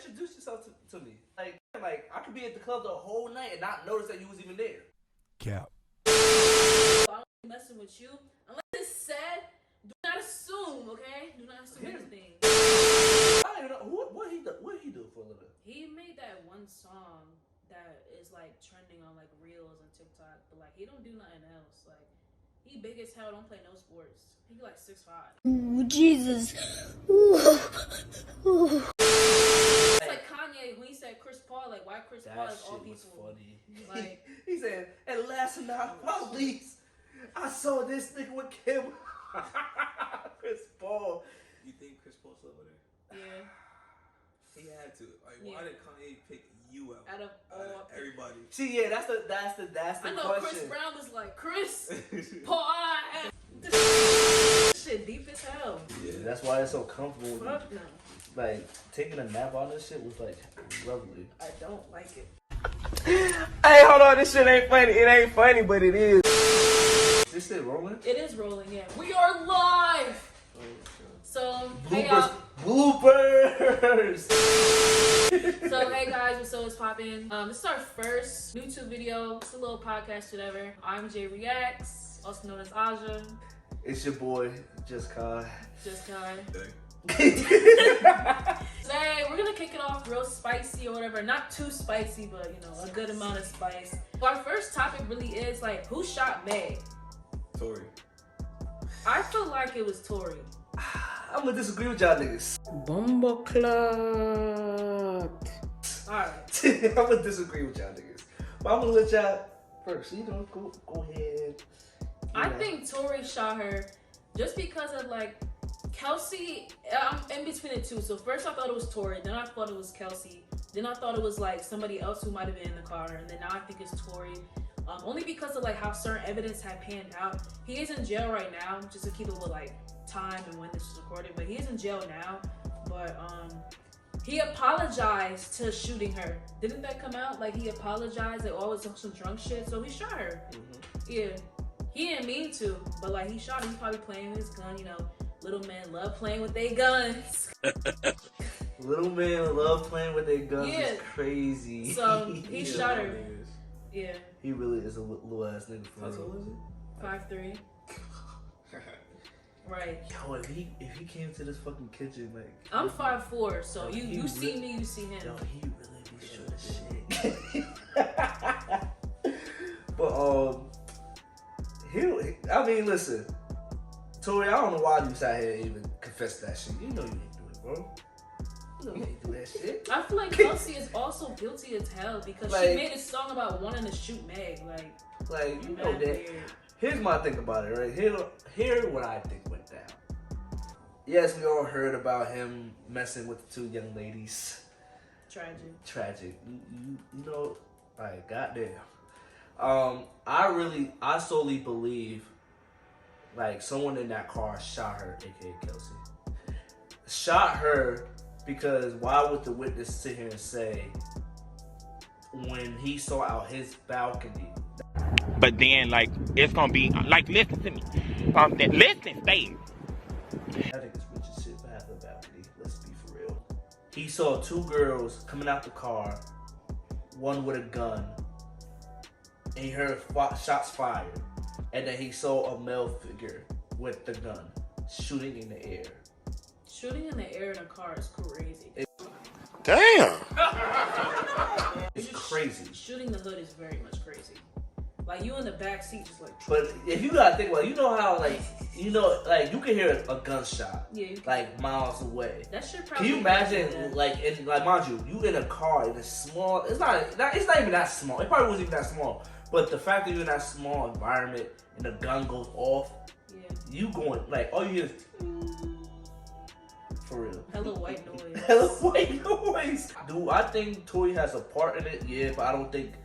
introduce yourself to me. Like I could be at the club the whole night and not notice that you was even there. Cap. I'm messing with you unless it's said. Do not assume, okay? Do not assume anything. I don't know what he do for a living. He made that one song that is like trending on like Reels and TikTok, but like he don't do nothing else. Like he big as hell, don't play no sports. He like 6'5". Ooh, Jesus. It's like Kanye when he said Chris Paul, like why Chris Paul is all people. Was funny. Like he said, and last night, police, I saw this nigga with Kim. Chris Paul. You think Chris Paul's over there? yeah. He had to. Like, why did Kanye pick you out? Out of all everybody. See, yeah, that's the I know question. Chris Brown was like Chris Paul. Shit deep as hell. Yeah, that's why it's so comfortable. Fuck no. Like taking a nap on this shit was like lovely. I don't like it. Hey, hold on, this shit ain't funny. It ain't funny, but it is. This shit rolling? It is rolling, yeah. We are live. So hey y'all. Bloopers. So hey guys, so it's poppin'. This is our first YouTube video. It's a little podcast, whatever. I'm Jay Reacts, also known as Aja. It's your boy, Just Kai. Just Kai. Today we're gonna kick it off real spicy or whatever. Not too spicy, but you know, a good amount of spice. So our first topic really is like, who shot Meg? Tory. I feel like it was Tory. I'm gonna disagree with y'all niggas. Bumbleclot. Alright. I'm gonna disagree with y'all niggas. But I'm gonna let y'all first. You know, go ahead. I think Tory shot her just because of like Kelsey. I'm in between the two. So first I thought it was Tory, then I thought it was Kelsey, then I thought it was like somebody else who might have been in the car, and then now I think it's Tory. Only because of like how certain evidence had panned out. He is in jail right now, just to keep it with like time and when this was recorded. But he is in jail now. But he apologized to shooting her. Didn't that come out? Like he apologized. Like always on some drunk shit. So he shot her. Yeah. He didn't mean to, but like he shot her. He probably playing with his gun. You know, little men love playing with their guns. Little men love playing with their guns. Yeah. It's crazy. So he shot her. Yeah. He really is a little ass nigga for How tall is he? 5'3". Right. Yo, if he came to this fucking kitchen, like I'm 5'4", so yo, you see me, you see him. Yo, he really be short as shit. But I mean, listen, Tory, I don't know why you sat here and even confessed that shit. You know you ain't do it, bro. You know you ain't do that shit. I feel like Kelsey is also guilty as hell because like, she made a song about wanting to shoot Meg. Like you know that. Weird. Here's my thing about it, right? Here what I think went down. Yes, we all heard about him messing with the two young ladies. Tragic. You know, like goddamn. I solely believe like someone in that car shot her, aka Kelsey. Shot her because why would the witness sit here and say when he saw out his balcony? But then, like, it's gonna be like, listen to me. Listen, stay. I think it's rich as shit to have a balcony. Let's be for real. He saw two girls coming out the car, one with a gun, and he heard shots fired. And then he saw a male figure with the gun shooting in the air. Shooting in the air in a car is crazy. Damn. It's crazy. Shooting the hood is very much crazy. Like you in the back seat, just like. But if you gotta think about it, you know how like you can hear a gunshot like miles away. That shit probably. Can you imagine like mind you in a car in a small? It's not even that small. It probably wasn't even that small. But the fact that you're in that small environment and the gun goes off, you going like all you hear is for real. Hella white noise. Hella white noise. Do I think Tory has a part in it? Yeah, but I don't think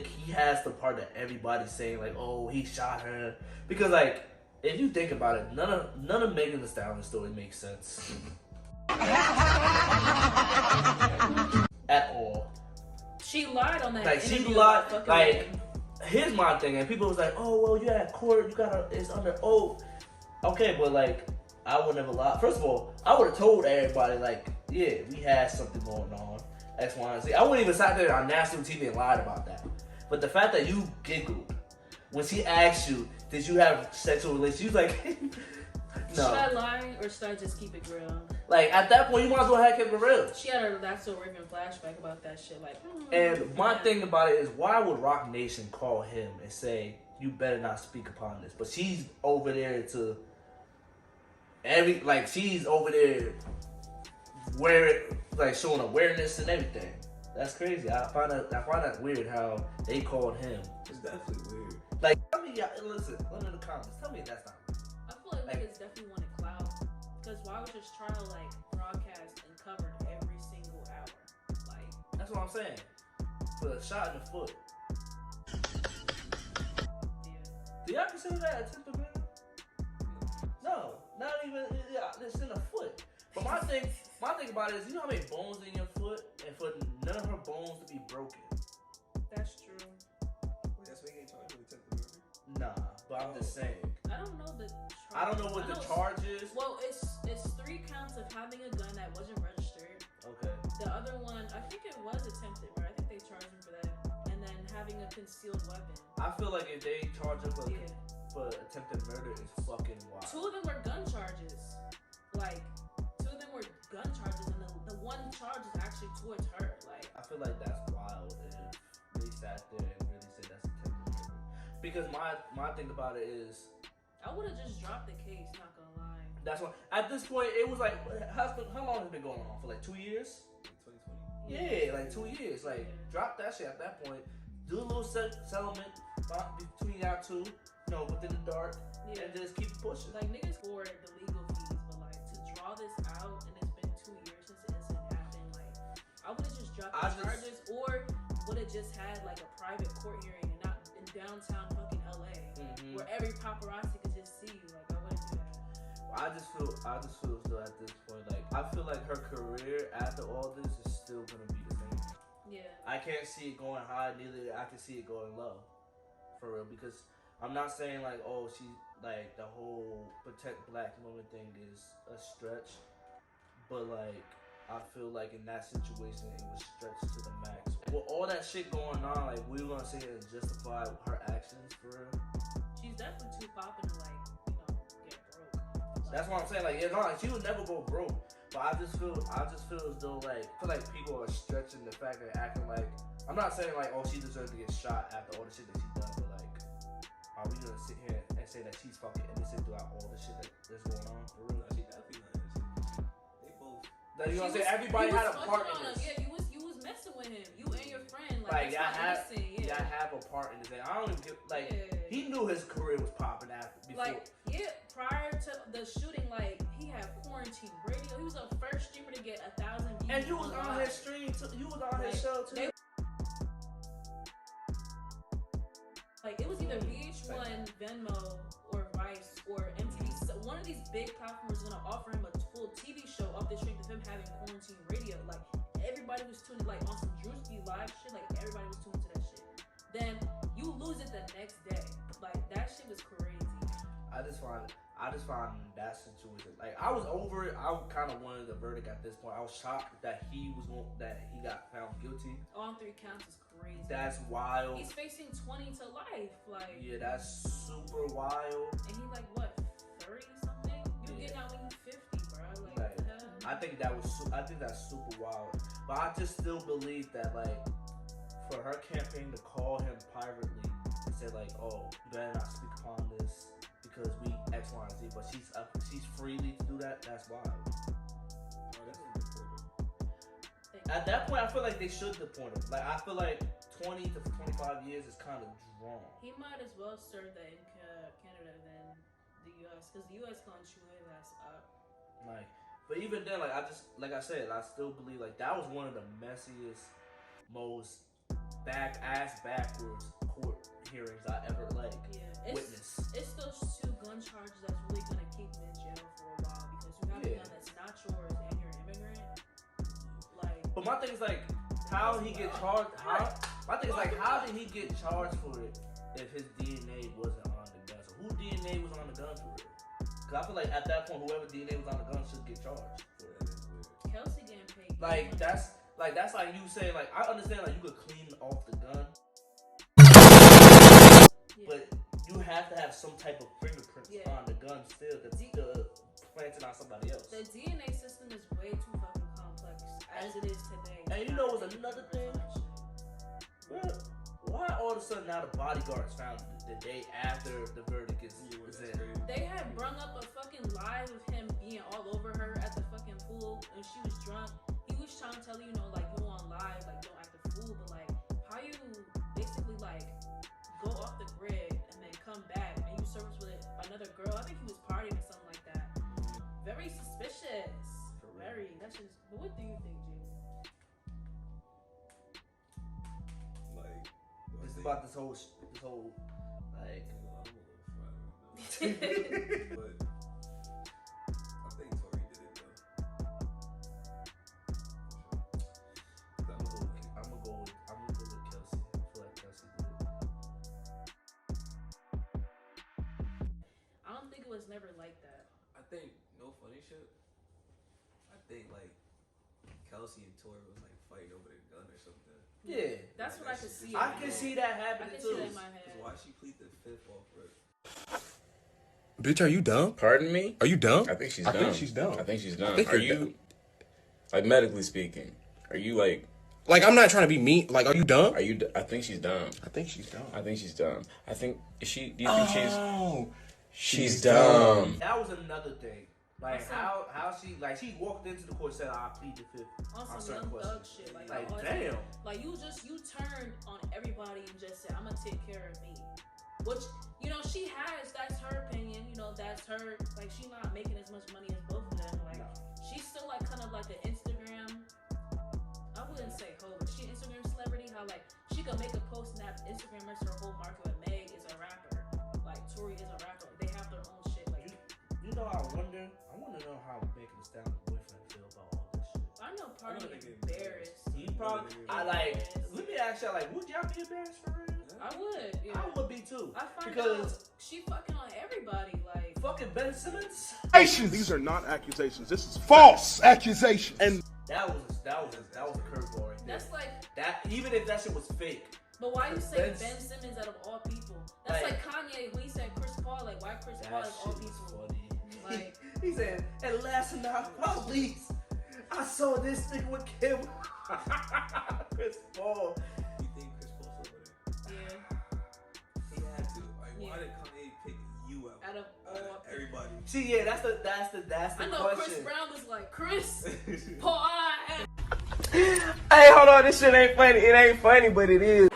he has the part that everybody's saying like, oh, he shot her. Because like, if you think about it, none of Megan Thee Stallion story makes sense at all. She lied on that. Like she interview lied. about Like Megan. here's my thing, and people was like, oh well, you're at court, it's under oath. Okay, but like I would never lie. First of all, I would have told everybody like yeah, we had something going on. X, Y, and Z. I wouldn't even sat there on national TV and lied about that. But the fact that you giggled when she asked you, did you have sexual relations? You was like, no. Should I lie or should I just keep it real? Like, at that point, you might as well have kept it real. She had a That's So Raven flashback about that shit. Like, And my thing about it is, why would Rock Nation call him and say, you better not speak upon this? But she's over there to she's over there showing awareness and everything. That's crazy. I find that weird how they called him. It's definitely weird. Like, tell me, listen, let me in the comments. Tell me if that's not weird. I feel like niggas definitely wanted clout. Because why would just try to like broadcast and cover every single hour? Like, that's what I'm saying. For a shot in the foot. yeah. Do y'all consider that attempted murder? No, not even. It's in the foot. But my thing about it is, you know how many bones in your foot, and for none of her bones to be broken. That's true. Wait, that's why you ain't charged with attempted murder? Nah, but I'm just saying. I don't know the. I don't know what the charge is. Well, it's 3 counts of having a gun that wasn't registered. Okay. The other one, I think it was attempted murder. I think they charged him for that. And then having a concealed weapon. I feel like if they charge him for Yeah. attempted murder, it's fucking wild. 2 of them were gun charges. Like, 2 of them were gun charges, and the one charge is actually towards her. Like, I feel like that's wild if they sat there and really said that's attempted murder. Because my thing about it is, I would have just dropped the case, not gonna lie. that's why at this point it was like, how long has it been going on? For like 2 years? Like 2020. Yeah, like 2 years. Like, drop that shit at that point. Do a little settlement between y'all two, within the dark, Yeah. and just keep pushing. Like, niggas for the legal fees, but like, to draw this out, and it's been 2 years since the incident happened, like, I would have just dropped the charges, or would have just had like a private court hearing and not in downtown fucking LA, where every paparazzi could just see you. Like, I wouldn't do that. I just feel still at this point, like, I feel like her career after all this is still gonna be the same. Yeah. I can't see it going high, neither I can see it going low, for real. Because I'm not saying like, oh, she like the whole protect black women thing is a stretch, but like I feel like in that situation it was stretched to the max. With all that shit going on, like, we gonna sit here and justify her actions, for real. She's definitely too popping to like, get broke. That's what I'm saying. Like, she would never go broke. But I just feel as though like, I feel like people are stretching the fact that acting like, I'm not saying like, oh, she deserves to get shot after all the shit that she's done, but like, are we gonna sit here and say that she's fucking innocent throughout all the shit that's going on, for real? No, she definitely not innocent. They both. Like, you know what I'm saying? Everybody had a part in this. Yeah, you was messing with him. You and your friend. Like, y'all have a part in this. I don't even get, like, he knew his career was popping before. Like, prior to the shooting, like, he had quarantine radio. He was the first streamer to get 1,000 views. And you was on his stream too. You was on his show too. Like, it was either VH1, Venmo, or Vice, or MTV. So one of these big platforms was gonna offer him a full TV show off the strength of him having quarantine radio. Like, everybody was tuning, like, on some Drewski live shit. Like, everybody was tuned to that shit. Then you lose it the next day. Like, that shit was crazy. I just find that situation, like, I was over it. I kind of wanted the verdict at this point. I was shocked that he got found guilty. On 3 counts is crazy. That's wild. He's facing 20 to life. Like, yeah, that's super wild. And he like, what, 30 something? You getting out when you 50, bro. Like, the hell? I think that's super wild. But I just still believe that, like, for her campaign to call him privately and say like, oh, you better not speak upon this because we X, Y, and Z, but she's freely to do that. That's wild. Oh, that's important. At that point, I feel like they should deport him. Like, I feel like 20 to 25 years is kind of drawn. He might as well serve that in Canada than the U.S. because the U.S. gonna chew his ass up. Like, but even then, like, I said, I still believe like that was one of the messiest, most backwards court hearings I ever witnessed. It's those 2 gun charges that's really gonna keep him in jail for a while because you have a gun that's not yours and you're an immigrant. Like, but my thing is like, how he get charged? My thing is like, how did he get charged for it if his DNA wasn't on the gun? So who DNA was on the gun for it? Because I feel like at that point, whoever DNA was on the gun should get charged for it. Kelsey getting Like that's like you saying like I understand like you could clean off the gun, but you have to have some type of fingerprints on the gun still to plant it on somebody else. The DNA system is way too fucking complex as it is today. And you know what's another thing? Well, why all of a sudden now the bodyguards found the day after the verdict is in? They had brung up a fucking live of him being all over her at the fucking pool and she was drunk. He was trying to tell you, you know, like you on live, like don't act a fool, but like how you basically like go off the grid and then come back and you service with another girl. I think he was partying or something like that. Very suspicious. Very. That's just. But what do you think, Jamie? Like It's about this whole like. but I think Tory did it though. I'm gonna go with Kelsey. I feel like Kelsey did it. I don't think it was never like that. I think no funny shit. I think like Kelsey and Tory was like fighting over the gun or something. Yeah, That's what I could see. I can see that I happening can see too. that in my head. Why she plead the fifth off rip? Bitch, are you dumb? Pardon me? Are you dumb? I think she's I dumb. think she's dumb. I think she's dumb. I think Are you're you, dumb. like medically speaking, are you like, Like, I'm not trying to be mean. Like, are you dumb? are you, I think she's dumb. I think she's dumb. I think she's dumb. I think, is she, do you think Oh, she's dumb? That was another thing. Like Also- how she walked into the court and said I plead the fifth On on some certain young questions. thug shit. Like all that damn. shit. Like you turned on everybody and just said, I'm gonna take care of me. Which, you know, she has, that's her opinion, you know, that's her, like she's not making as much money as both of them. Like she's still like kind of like an Instagram, I wouldn't say hoe, but she Instagram celebrity, how like she could make a post and that Instagram makes her whole market. Like Meg is a rapper, like Tory is a rapper, they have their own shit. Like You know, I want to know how Megan Thee Stallion's boyfriend feel about all this shit. I know I know Party they is get embarrassed. He probably, let me ask y'all, like, would y'all be embarrassed for real? I would, yeah. I would be too. I find Because out she fucking on everybody, like fucking Ben Simmons, These are not accusations. This is false accusations. And that was a curveball right there. that's like. That even if that shit was fake. But why you say Ben- Ben Simmons out of all people? That's like Kanye when he said Chris Paul. Like why Chris Paul That of all shit was people? funny. Like He said, and last night, police, I saw this thing with Kim. Chris Paul. You think Chris Paul's over there? yeah, He had to. Like, why Yeah. did Kanye pick you out? out of all people. Everybody. See, yeah, that's the I know question. Chris Brown was like Chris Paul. Hey, hold on, this shit ain't funny. It ain't funny, but it is.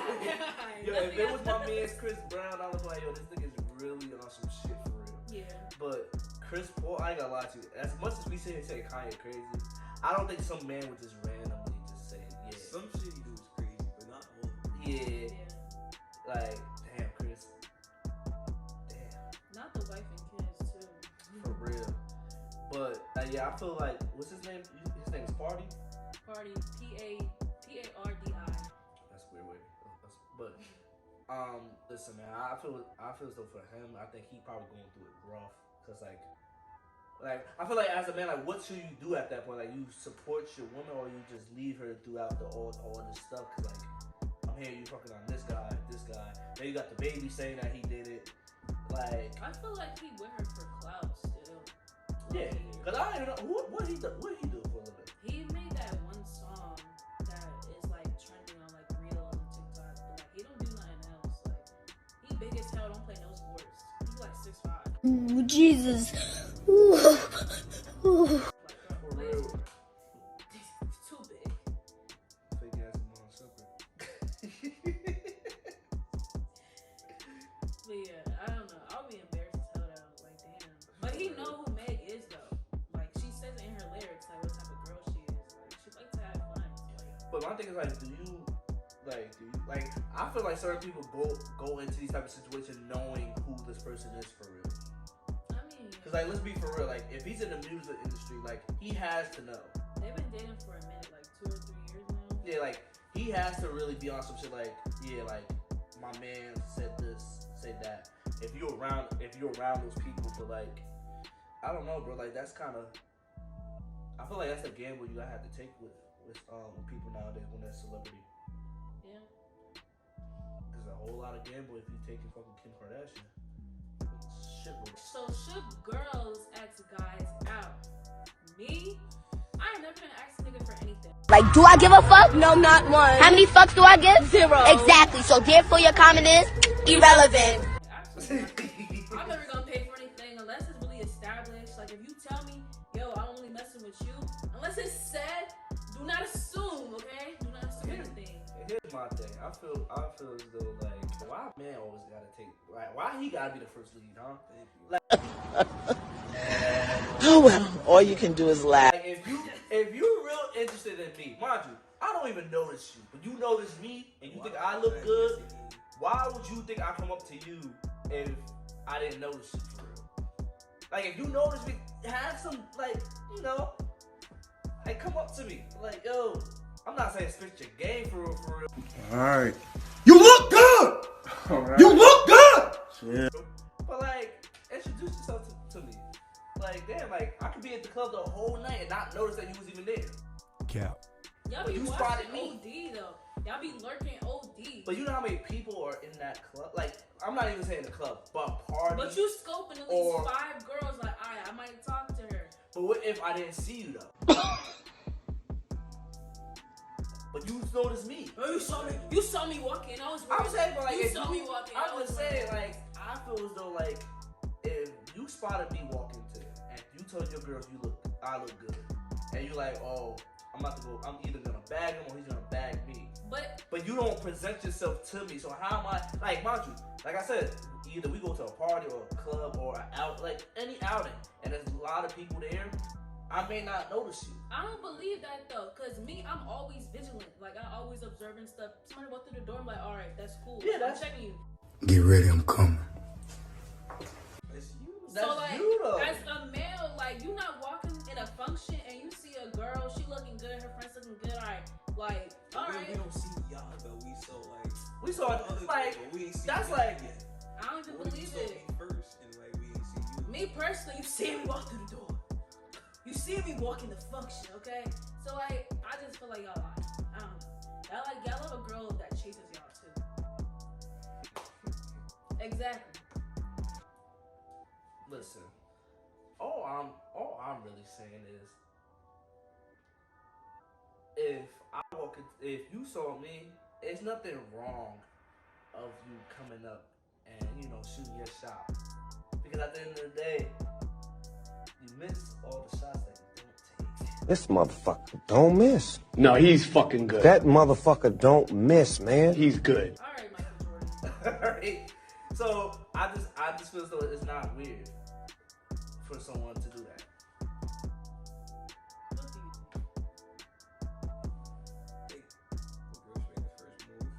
Yo, if it was my man's Chris Brown, I was like, yo, this nigga's really on some shit for real. Yeah, But Chris Paul, I ain't gonna lie to you. As much as we say Kanye crazy, I don't think some man would just randomly just say, yeah. Some shit he do is crazy, but not all of it. Yeah. yeah. Like, damn, Chris. Damn. Not the wife and kids too. For real. But, yeah, I feel like, what's his name? His name is Party? Party P-A-R-D-I. That's a weird way. But, listen, man, I feel as though for him, I think he probably going through it rough. Cause like I feel like as a man, like what should you do at that point? Like you support your woman or you just leave her throughout all this stuff? Cause like I'm hearing you fucking on this guy. Then you got the baby saying that he did it. Like I feel like he with her for clout still. yeah, cause I don't even know what he do for a living. He made that one song that is like trending on like Reels and TikTok, but like he don't do nothing else. Like he big as hell, don't play no sports. He's like 6'5". Ooh, Jesus. For real. He's too big. Fake ass mom supper. But yeah, I don't know. I'll be embarrassed as hell though. Like damn. But he know who Meg is though. Like she says it in her lyrics, like what type of girl she is. Like she like to have fun. Like, But my thing is like, do you I feel like certain people go into these type of situations knowing who this person is for real. I mean, Cause like let's be for real, like if he's in the music industry, like he has to know. they've been dating for a minute, like 2 or 3 years now. Yeah, like he has to really be on some shit like, yeah, like my man said this, said that. If you're around those people, but like I don't know, bro, like that's kinda I feel like that's a gamble you gotta have to take with with people nowadays when they're celebrity. Yeah. There's a whole lot of gamble if you taking fucking Kim Kardashian. Shit. So should girls ask guys out? Me? I ain't never gonna ask a nigga for anything. Like, do I give a fuck? No, not one. How many fucks do I give? 0. Exactly. So therefore your comment is irrelevant. Absolutely not. I'm never gonna pay for anything unless it's really established. Like if you tell me, yo, I'm only messing with you, unless it's said, do not assume, okay? Do not assume anything. Here's my thing. I feel as though like why man always gotta take why he gotta be the first lead, huh? Like, oh well, all you can do is laugh. like if you're real interested in me, mind you, I don't even notice you, but you notice me and you think I look good. Why would you think I come up to you if I didn't notice you for real? Like if you notice me, have some like like come up to me like yo. I'm not saying switch your game for real. Alright. You look good! Alright. You look good! Yeah. But like, introduce yourself to me. Like, damn, like, I could be at the club the whole night and not notice that you was even there. Cap. Y'all be You watching spotted me. OD though. Y'all be lurking OD. But you know how many people are in that club? Like, I'm not even saying the club, but party. But you scoping at least 5 girls like, I might talk to her. But what if I didn't see you though? But you noticed me. Oh, you saw me walking. I was worried. I'm saying, but like, you saw me walking. I'm just saying, like, I feel as though, like, if you spotted me walking today and you told your girls I look good, and you like, oh, I'm either gonna bag him or he's gonna bag me. But you don't present yourself to me, so how am I, like, mind you, like I said, either we go to a party or a club or any outing, and there's a lot of people there, I may not notice you. I don't believe that though, cause me, I'm always vigilant. Like I always observing stuff. Somebody walk through the door, I'm like, all right, that's cool. Yeah, I'm checking you. Get ready, I'm coming. It's you. That's so like, you though. as a male, like you not walking in a function and you see a girl, she looking good, her friends looking good. All right. We don't see y'all though. We saw it, like, we ain't see that's you like, yet. I don't even What if believe you saw it. me first and like we ain't see you? Me personally, you see me walk through the door. You see me walk in the function, okay? So like, I just feel like y'all lying. I don't know. Y'all love a girl that chases y'all too. Exactly. listen, all I'm really saying is, if you saw me, there's nothing wrong of you coming up and shooting your shot, because at the end of the day, you miss all the shots that you don't take. This motherfucker don't miss. No, he's fucking good. That motherfucker don't miss, man. He's good. All right, Michael Jordan. Alright? So I just feel as though it's not weird for someone to do that. What do you think? Think the girl should make the first move.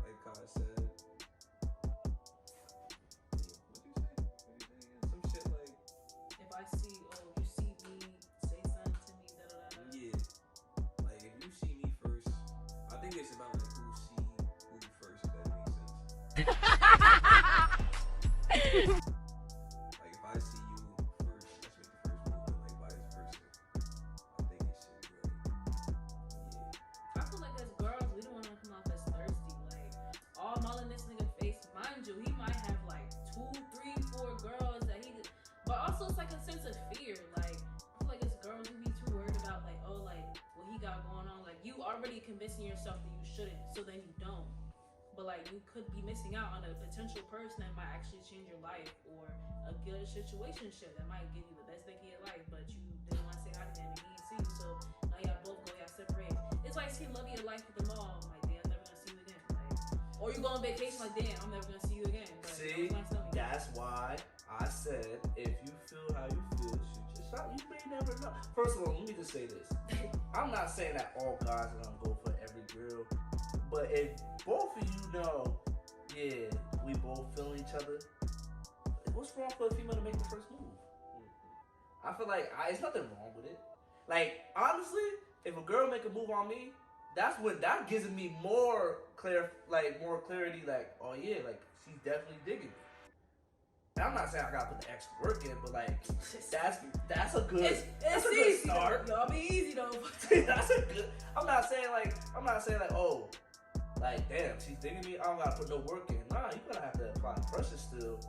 Like Kai said. What you say? Some shit like, If I see, you see me, say something to me, da da da. yeah. Like if you see me first, I think it's about like who see who first, if that makes sense. Like if I see you first, let's make the first move, and like vice versa. I think it should be like, yeah. I feel like as girls, we don't want to come off as thirsty. Like, all all in this nigga face. Mind you, he might have like 2, 3, 4 girls that he did. But also it's like a sense of fear. Like, I feel like as girls, you be too worried about like, oh, like what he got going on. Like, you already convincing yourself that you shouldn't, so then you don't. But like, you could be missing out on a potential person that might actually change your life, or a good situationship that might give you the best day of your life. But you didn't want to say hi to him and he didn't see you, so now y'all both go, y'all separate. It's like seeing love of your life at the mall. Like, damn, I'm never gonna see you again. Like, or you go on vacation, like, damn, I'm never gonna see you again. But See, that's why I said if you feel how you feel, shoot your shot. You may never know. First of all, let me just say this. I'm not saying that all guys are gonna go for every girl, but if both of you know, yeah, we both feel each other, what's wrong for a female to make the first move? I feel like there's nothing wrong with it. Like, honestly, if a girl make a move on me, that gives me more clarity, like, oh yeah, like, she's definitely digging me. And I'm not saying I gotta put the extra work in, but like, that's a good, it's that's a easy good start. Y'all be easy though. That's a good. I'm not saying like, oh, like damn, she's digging me. I don't gotta put no work in. Nah, you gotta have to apply pressure still.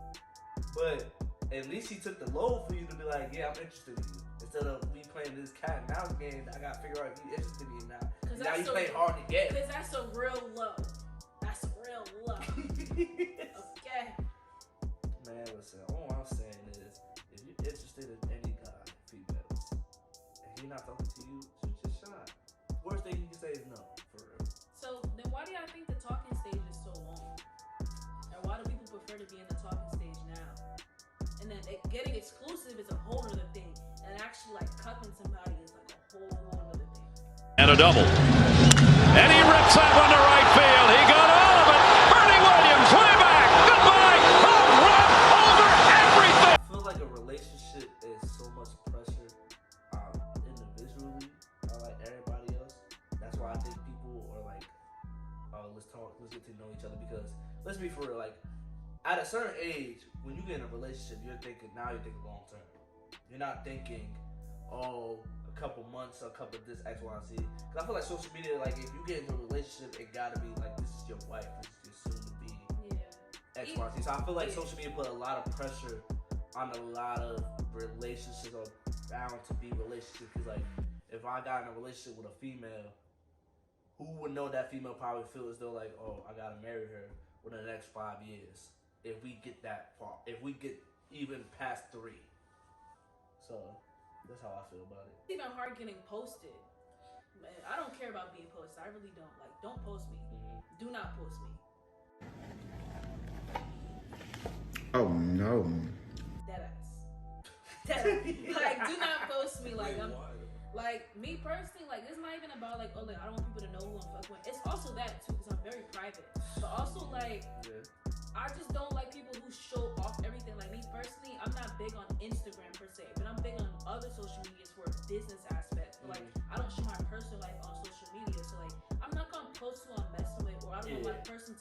But at least she took the load for you to be like, yeah, I'm interested in you. Instead of me playing this cat and mouse game, I gotta figure out if you interested in me now. Now you play hard to get. Because that's a real love. That's real love. Okay. Man, listen, all I'm saying is, if you're interested in any guy, females, and he not talking to you, shoot your shot. Worst thing you can say is no, for real. So then why do y'all think the talking stage is so long? And why do people prefer to be in the talking stage now? And then getting exclusive is a whole other thing. And actually like cuffing somebody is like a whole other thing. And a double. And he rips that one to right field. He got all of it. Bernie Williams way back. Goodbye. Home run over everything. I feel like a relationship is so much pressure individually, like everybody else. That's why I think people are like, let's talk, let's get to know each other. Because let's be for real, like at a certain age, when you get in a relationship, you're thinking long term. You're not thinking, oh, a couple months, a couple of this, X, Y, and Z. Because I feel like social media, like if you get into a relationship, it gotta be like, this is your wife, this is your soon to be X, Y, and Z. So I feel like social media put a lot of pressure on a lot of relationships or bound to be relationships. Because like, if I got in a relationship with a female, who would know that female probably feel as though like, oh, I gotta marry her within the next 5 years. If we get that far, if we get even past 3. So that's how I feel about it. It's even hard getting posted. Man, I don't care about being posted. I really don't. Like, don't post me. Do not post me. Oh no. Deadass. Deadass. Like, do not post me. Like, like me personally, like it's not even about like, oh, like I don't want people to know who I'm fucking with. It's also that too, because I'm very private. But also like, I just don't like people who show off everything. Like me personally, I'm not big on Instagram per se, but I'm big on other social medias for a business aspect. But like, I don't show my personal life on social media, so like, I'm not gonna post who I'm messing with, or I don't want a person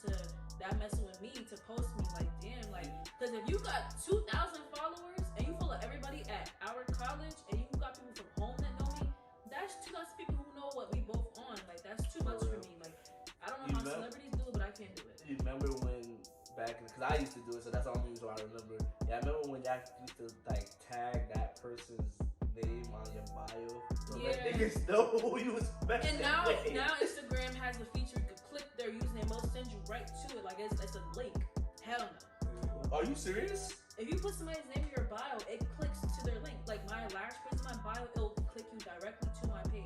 that messing with me to post me. Like, damn, like, because if you got 2,000 followers and you follow everybody at our college, and you got people from home that know me, that's 2,000 people who know what we both on. Like, that's too much for me. Like, I don't know how celebrities do it, but I can't do it. You remember when back, because I used to do it, so that's the only reason I remember. Yeah, I remember when y'all used to like tag that person's name on your bio, so let niggas know who you was messing with. And now Instagram has a feature you can click their username, it'll send you right to it. Like it's a link. Hell no. Are you serious? If you put somebody's name in your bio, it clicks to their link. Like my lash page in my bio, it'll click you directly to my page.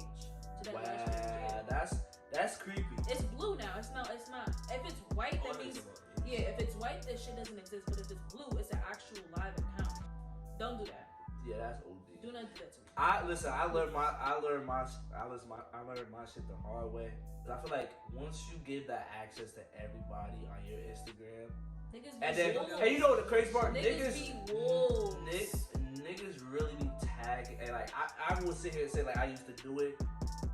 To that lash page. That's creepy. It's blue now. It's not. If it's white, that means if it's white, that shit doesn't exist. But if it's blue, it's an actual live account. Don't do that. Yeah, that's OD. Do not do that to me. I learned my shit the hard way. Cause I feel like once you give that access to everybody on your Instagram, and you know what the crazy part? Niggas be wolves. Niggas really be tagging, and like I would sit here and say like I used to do it.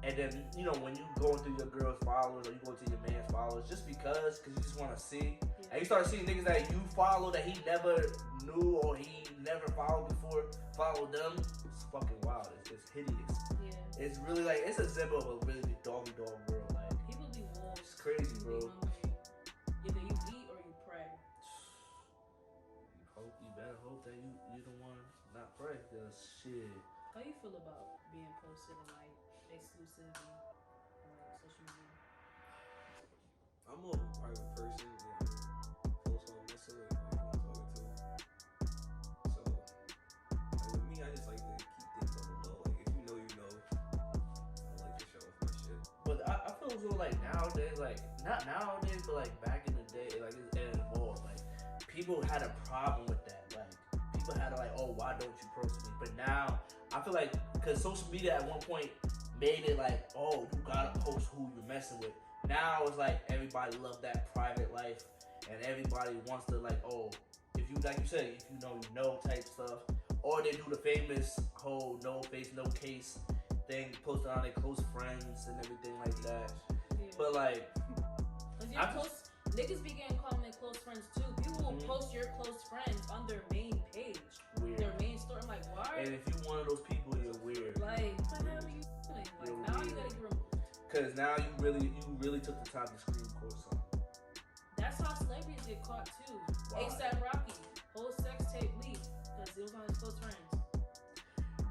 And then, you know, when you going through your girl's followers or you go to your man's followers, just because you just want to see. And you start seeing niggas that you follow that he never knew or he never followed before, follow them. It's fucking wild. It's hideous. Yeah. It's really like, it's a symbol of a really doggy dog world. Like, people be wolves. It's crazy, bro. Either you eat or you pray. You better hope that you're the one not pray, because shit. How you feel about being posted and like exclusively on social media? I'm more of a private person. Yeah, post on mess with who I'm talking to. So, like with me, I just like to keep things on the low. Like if you know, I like to show off my shit. But I feel as though like nowadays, like not nowadays, but like back in the day, like it evolved. Like people had a problem with that. Like people had to like, oh, why don't you post me? But now I feel like because social media at one point made it like, oh, you gotta post who you're messing with. Now it's like everybody loves that private life, and everybody wants to like, oh, if you like you said, if you know type stuff, or they do the famous whole no face no case thing, posted on their close friends and everything like that. Yeah. But like, niggas be getting called their close friends too. People will post your close friends on their main page, their main story. I'm like, why? And if you one of those people, you're weird. Like, what the hell are you doing? Like now you because now you really took the time to screen record something. That's how celebrities get caught too. Why? ASAP Rocky, whole sex tape leaked because it was on his close friends.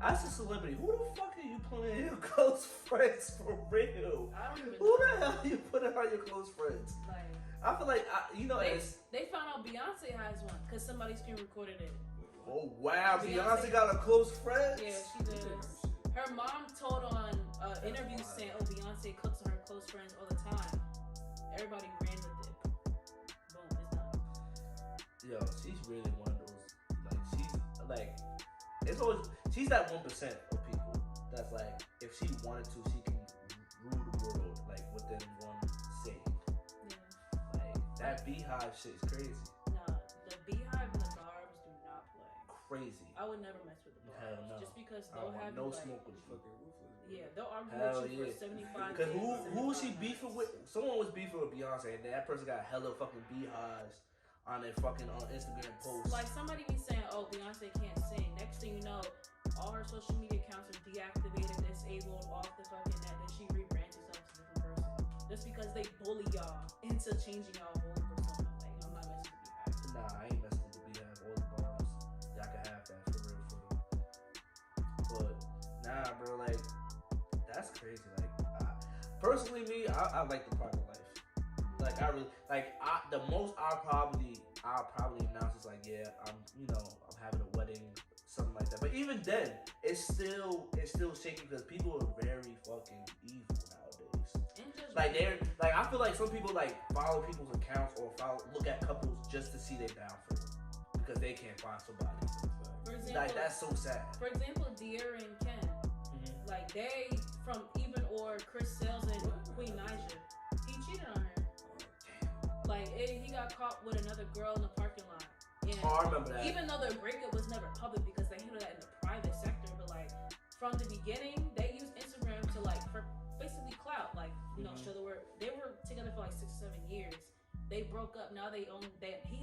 As a celebrity, who the fuck are you putting in your close friends for real? I don't even Who know. the hell are you putting on your close friends? Like, I feel like, they found out Beyonce has one because somebody screen recorded it. Oh wow, Beyonce got a close friend? Yeah, she does. Her mom told on interviews saying, "Oh, Beyonce cooks on her close friends all the time." Everybody ran with it. Boom, it's done. Yo, she's really one of those. It's always she's that 1% of people that's like, if she wanted to, she can rule the world like within one second. Yeah. Like that Beehive shit is crazy. Nah, the Beehive and the Barbs do not play. Crazy. I would never mess with the Barbs. Hell no. Just because I they'll don't want have no you, like, smoke with you. yeah, they'll argue Hell with you yeah. for 75 Because days, who was she 75 beefing nights. with? Someone was beefing with Beyonce, and that person got hella fucking beehives on their fucking Instagram posts. Like somebody be saying, "Oh, Beyonce can't sing." Next thing you know, all her social media accounts are deactivated, disabled, off the fucking net. Then she rebrands herself to a different person just because they bully y'all into changing y'all whole persona. Like, I'm not messing with Beehive. Nah, I ain't messing with the beehive or the bars. Y'all can have that for real. But nah, bro, like that's crazy. Like personally, me, I like the private life. Like I really the most I'll probably announce is like, yeah, I'm having a wedding, something like that. But even then, it's still shaky because people are very fucking evil nowadays. Like I feel like some people like follow people's accounts or look at couples just to see they down for them because they can't find somebody. For example, Like that's so sad. For example, Yerrr and Ken, like they from Chris Sales and Queen Naija, he cheated on her. Like he got caught with another girl in the parking lot. And I remember that. Even though their breakup was never public because they handled that in the private sector, but like from the beginning, they used Instagram to for basically clout, show they were together for like 6 or 7 years. They broke up. Now he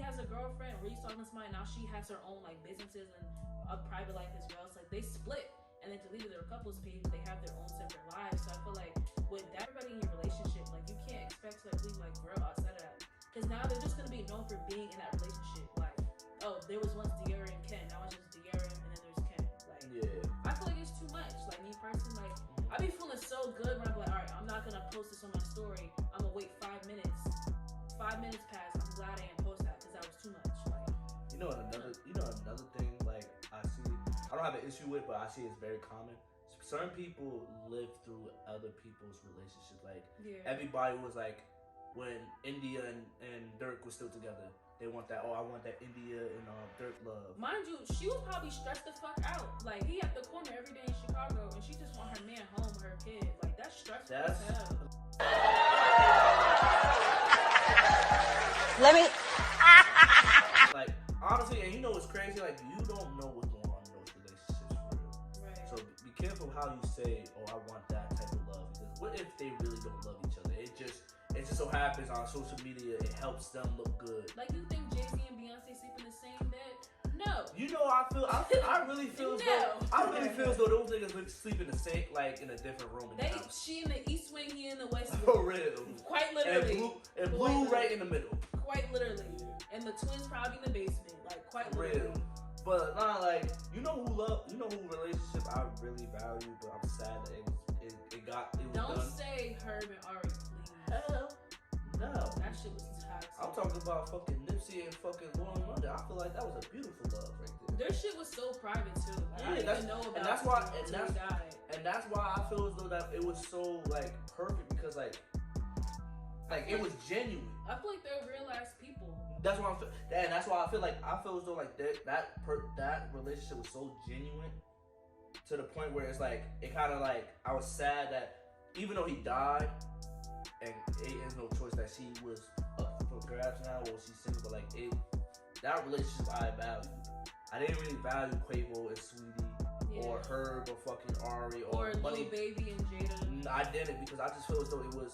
has a girlfriend. Or he's talking to somebody. Now she has her own like businesses and a private life as well. It's like they split and then deleted their couples page. They have their own separate lives. So I feel like with everybody in your relationship, like you can't expect to leave like real outside of that. Because now they're just gonna be known for being in that relationship. Like, oh, there was once Yerrr and Ken. Now it's just Yerrr and then there's Ken. Like, yeah. I feel like it's too much. Like me personally, like I be feeling so good when I'm like, all right, I'm not gonna post this on my story. I'm gonna wait 5 minutes. 5 minutes passed. I'm glad I didn't post that because that was too much. Like, another thing like I see, I don't have an issue with, but I see it's very common. Certain people live through other people's relationships. Like everybody was like, when India and Dirk was still together, they want that. Oh, I want that India and Dirk love. Mind you, she was probably stressed the fuck out. Like he at the corner every day in Chicago, and she just want her man home with her kid. Like that's stressful as hell. Let me. Like honestly, and you know what's crazy? Like you don't know what's going on in those relationships for real. Right. So be careful how you say, "Oh, I want that type of love." Because what if they really don't love each other? It just so happens on social media it helps them look good. Like you think Jay-Z and Beyonce sleep in the same bed? No. You know, I really feel as though those niggas would sleep in the same, like in a different room in the house. She in the east wing, he in the west wing. For real. Quite literally. And blue right in the middle. Quite literally. And the twins probably in the basement. Like quite For literally. real. But not like who relationship I really value, but I'm sad that it was Don't done. say Herb and Ari, please. Hell no. That shit was toxic. I'm talking about fucking Nipsey and fucking Lauren London. I feel like that was a beautiful love right there. Their shit was so private too. Like, I didn't even know about and that's why and that's why I feel as though that it was so like perfect because like it was genuine. I feel like they're real ass people. That's why that's why I feel as though like that relationship was so genuine to the point where it's like it kind of like I was sad that even though he died and it is no choice that she was up for grabs now or she's single, but like that relationship I valued. I didn't really value Quavo and Sweetie or Herb or fucking Ari or Money Lil Baby and Jada. I didn't because I just feel as though it was.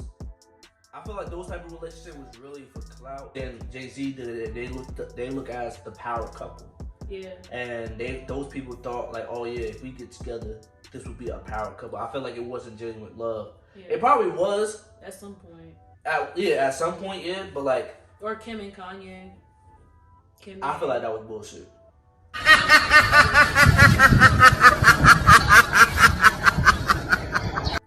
I feel like those type of relationships was really for clout. Then Jay-Z did it. They look as the power couple. Yeah. And those people thought like, oh yeah, if we get together, this would be a power couple. I feel like it wasn't genuine love. Yeah. It probably was. At some point. At some point, yeah. But like. Or Kim and Kanye. I feel like that was bullshit.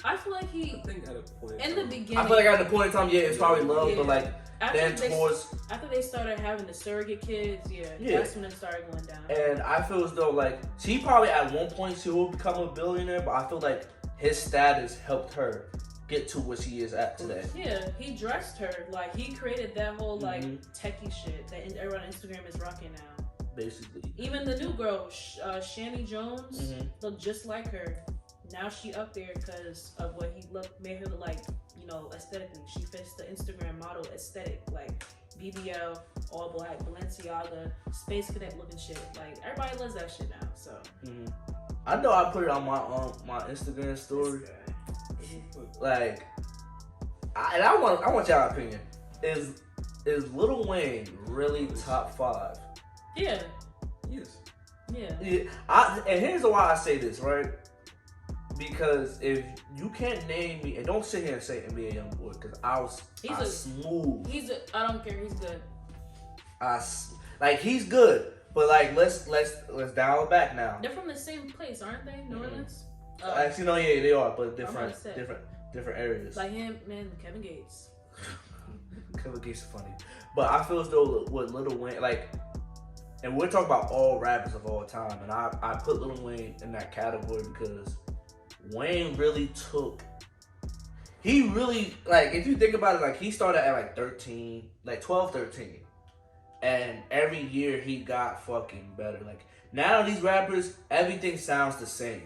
I feel like he. I think at a point In the beginning. I feel like at the point in time, yeah, it's probably love, yeah. but like After they started having the surrogate kids, that's when it started going down. And I feel as though like she probably at one point she will become a billionaire, but I feel like his status helped her get to where she is at today. Yeah, he dressed her like he created that whole like techie shit that everyone on Instagram is rocking now. Basically, even the new girl, Shani Jones, looked just like her. Now she up there because of what he made her look like, you know, aesthetically. She fits the Instagram model aesthetic, like BBL, all black, Balenciaga, Space Cadet looking shit. Like everybody loves that shit now. So I know I put it on my Instagram story. Like, I want y'all opinion. Is Lil Wayne really top 5? Yeah. Yes. Yeah. And here's why I say this, right? Because if you can't name me, and don't sit here and say NBA Youngboy, because he's smooth. I don't care. He's good. He's good, but like let's dial it back now. They're from the same place, aren't they? New Orleans. Actually, no, yeah, they are, but different areas. Like him and Kevin Gates. Kevin Gates is funny, but I feel as though with Lil Wayne, like, and we're talking about all rappers of all time, and I put Lil Wayne in that category because Wayne really like, if you think about it, like he started at like 13, like 12, 13. And every year he got fucking better. Like now these rappers, everything sounds the same.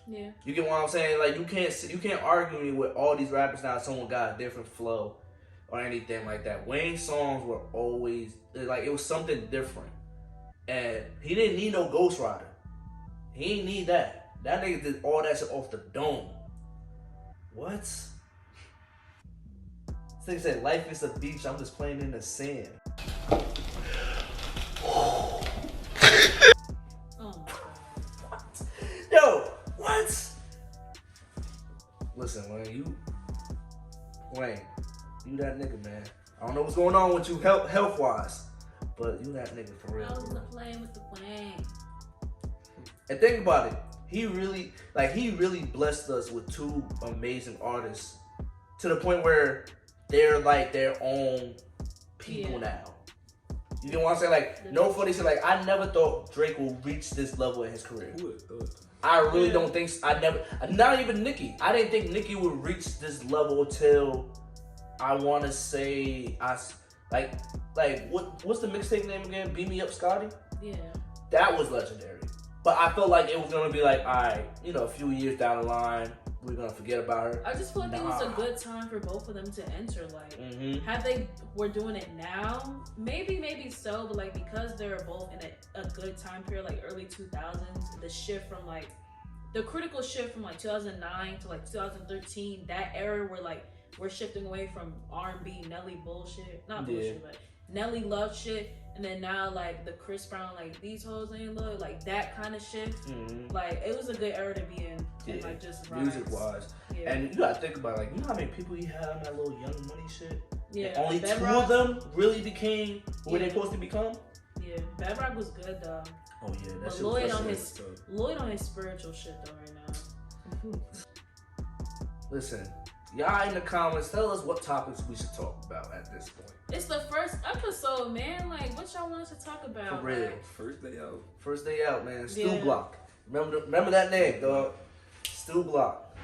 Yeah. You get what I'm saying? Like you can't argue me with all these rappers now. Someone got a different flow or anything like that. Wayne's songs were always like it was something different, and he didn't need no Ghost Rider. He didn't need that. That nigga did all that shit off the dome. What? This nigga said, "Life is a beach. I'm just playing in the sand." Oh my God. What? Yo, what? Listen, Wayne, you that nigga, man. I don't know what's going on with you health wise, but you that nigga for real. I was playing with the Wayne. And think about it. He really blessed us with 2 amazing artists to the point where they're like their own people now. You know what I'm saying? Like, no funny shit. Like, I never thought Drake would reach this level in his career. Who would thought? I really don't think. Not even Nicki. I didn't think Nicki would reach this level till I want to say what's the mixtape name again? Beat Me Up, Scotty. Yeah. That was legendary. But I felt like it was gonna be like, all right, you know, a few years down the line, we're gonna forget about her. I just feel like it was a good time for both of them to enter. Like, had they were doing it now, maybe so, but like because they're both in a good time period, like early 2000s, the shift from like the critical shift from like 2009 to like 2013, that era where like we're shifting away from R&B, Nelly bullshit, not bullshit, but Nelly love shit. And then now, like, the Chris Brown, like, these hoes ain't love, like, that kind of shit. Like, it was a good era to be in. And, like, just music-wise. Yeah. And you gotta think about it, like, you know how many people he had on that little Young Money shit? Yeah. And only Bedrock, 2 of them really became where they're supposed to become? Yeah. Bedrock was good, though. Oh, yeah. That shit Lloyd on his spiritual shit, though, right now. Listen, y'all in the comments, tell us what topics we should talk about at this point. It's the first episode, man. Like, what y'all want us to talk about? For real. Like, First day out, man. STU BLOCK. Remember that name, dog. STU BLOCK.